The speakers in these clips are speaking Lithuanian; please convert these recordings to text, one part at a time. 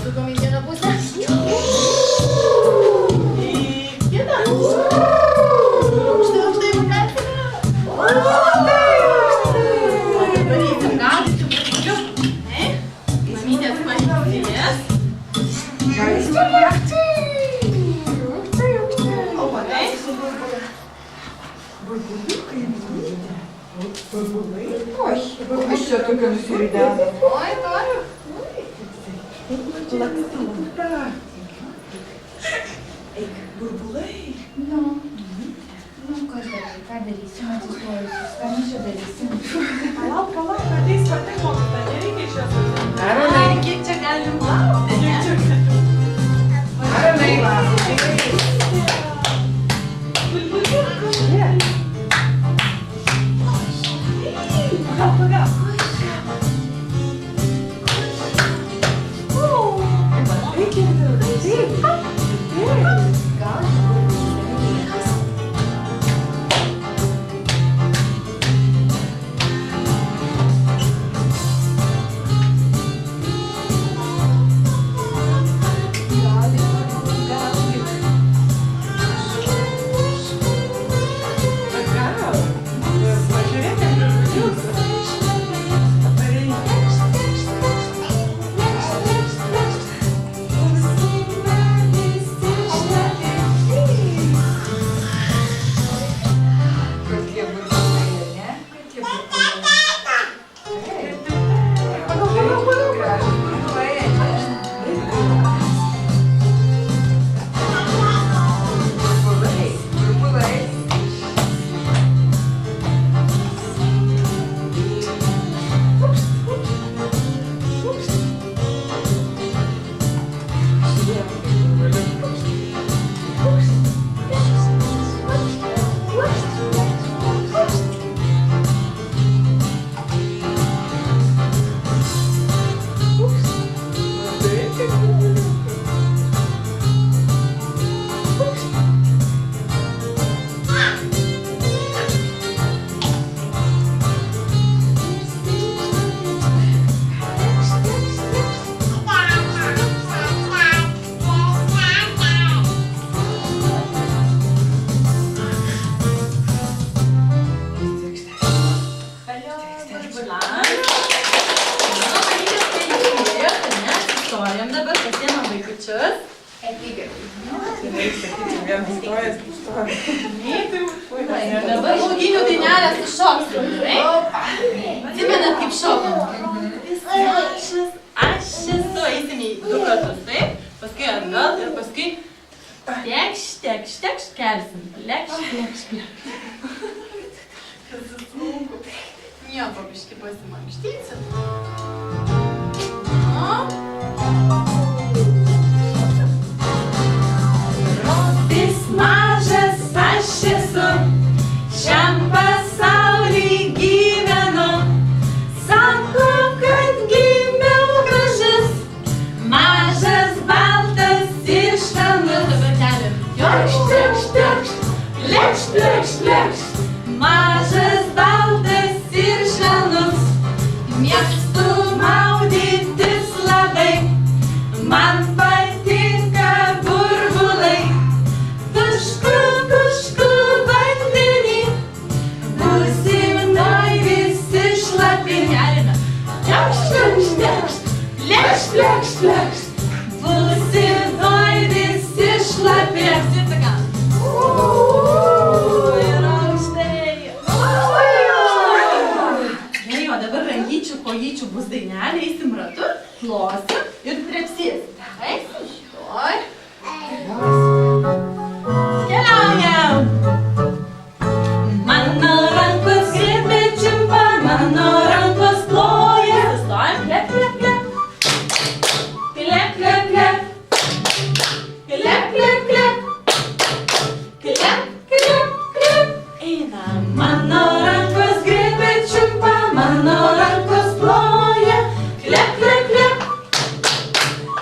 Pasukom į vieną pusę. Į kitą. Aukštai pakelkime. Padarysim gaudyčių būdžių. Mamytės mažytės. O patai. Oi, aš čia tokia nusiridena. Oi, noriu. Eik, burbulai. Nu, kas dabar, ką darysim atsistojusius, ką mes čia darysim? Palauk, ateis pati mokyta, nereikia čia atsakyti. Ai, kiek čia galim laukti, ne? Dabar auginių dainelę sušoksim, atsimenat kaip šokom? Aš esu, eisim į 2 kartus, taip? Paskui atgal ir paskui tekšt, kelsim. Lekšt. Nieko biškį pasimankštysim. Rodis mažas aš esu, šiam pasauly gyvenu. Sako, kad gimiau gražus, mažas, baltas ir švelnus. Dabar keliam. Lekšt. Mažas, baltas ir švelnus. Mėgstu maudytis labai, man patinka burbulai. Tušku vandenį, būsim noi visi šlapi. Lekšt. Būsim noi visi šlapi. Ir aukštai. Gerai, o dabar rankyčių, kojyčių bus dainelė, eisim ratu, plosim ir trepsėsim. Eisim šitoj. Keliaujam! Mano rankos griebė čiumpa, mano rankos ploja. Sustojam, klep. Einam. Mano rankos griebė čiumpa, mano rankos ploja.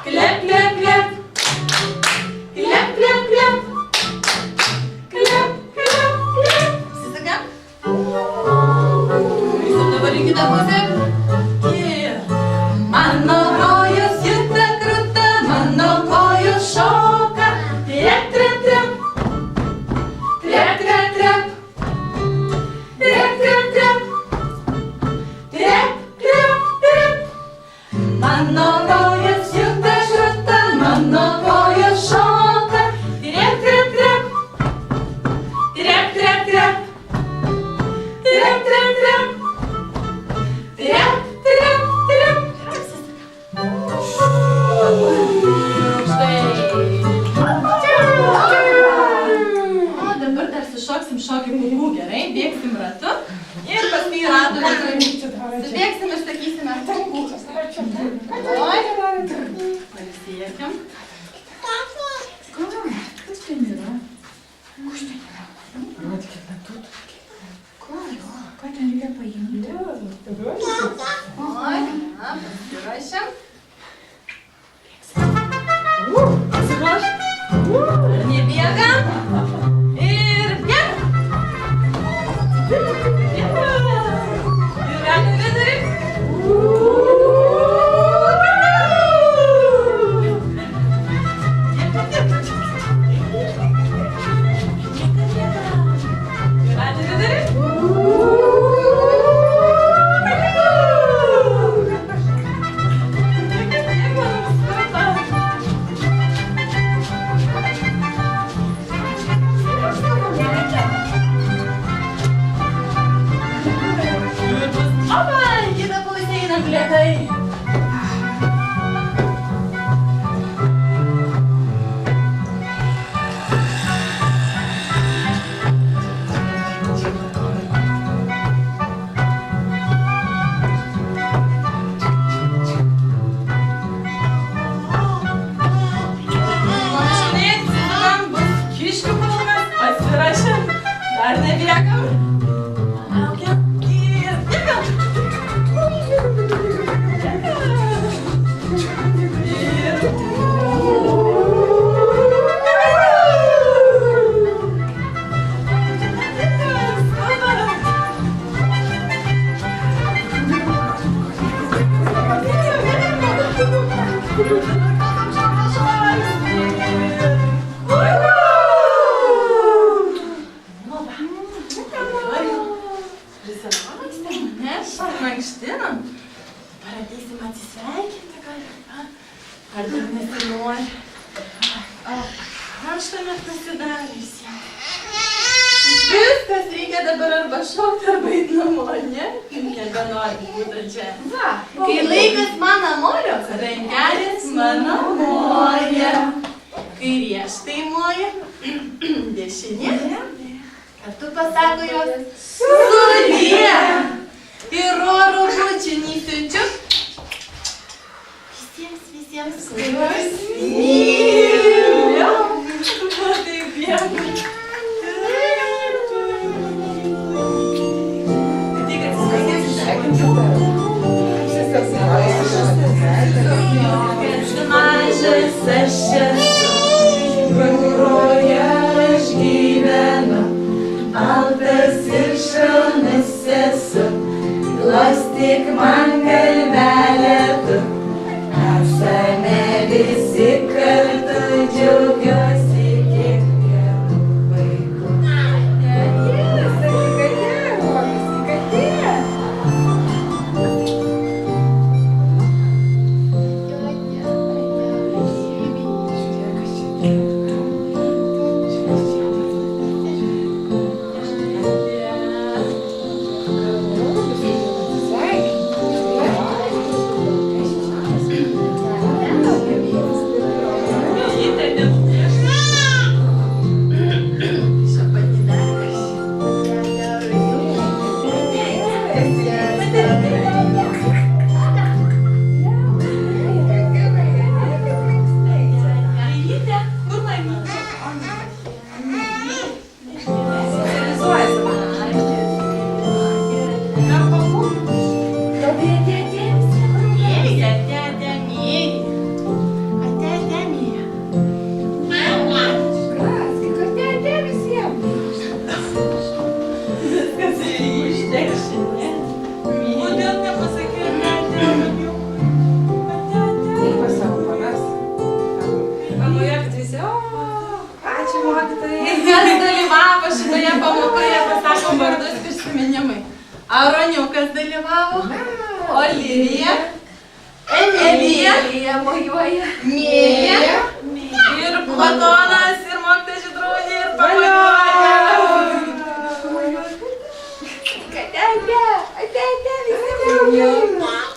Klep. Mano kojas juda žuta, mano kojas šoka. Trep, trep, trep. Trep, trep, trep. Trep, trep, trep. Trep, trep, trep. Štai. O dabar dar sušoksim šokį pūkų, gerai? Bėgsim ratu. Ir paskui ratų subėgsim ir sakysime pūkų. Oi. Pailsėkim. Kas ten yra? Kas ten yra? Rodykit metus. Ką ten reikia paimti? Oi, pasirašėm. Pasiruoš? Nebėgam. Ir bėgam. Ir ratų vidurį. Dar nebėgam. Laukiam ir bėgam. Mankštinam. Dabar ateisim atsisveikinti, gal? Ar dar nesinori? Karšta net pasidarė visiems. Viskas, reikia dabar arba šokti, arba eit namo, ne? Nebenori būti čia. Kai laikas mano mojo, rankelės mano moja. Kai rieštai moja, dešinė. Kartu pasako jos sudie. Ir oro bučinį siunčiu visiems, kuriuos myliu. Taip bėgu. Tik atsisveikinsiu. Mažas aš esu, kurioje aš gyvenu, baltas ir šalnas esu. Glostik man galvelę tu, esame visi kartu, džiaugiuosi kiekvienu vaiku. Aroniukas dalyvavo, Olivija, Emilija. Lilija mojuoja. Mėja. Ir Platonas, ir mokytoja Žydrūnė, ir pamojuoja. Ate, visi mojuoja.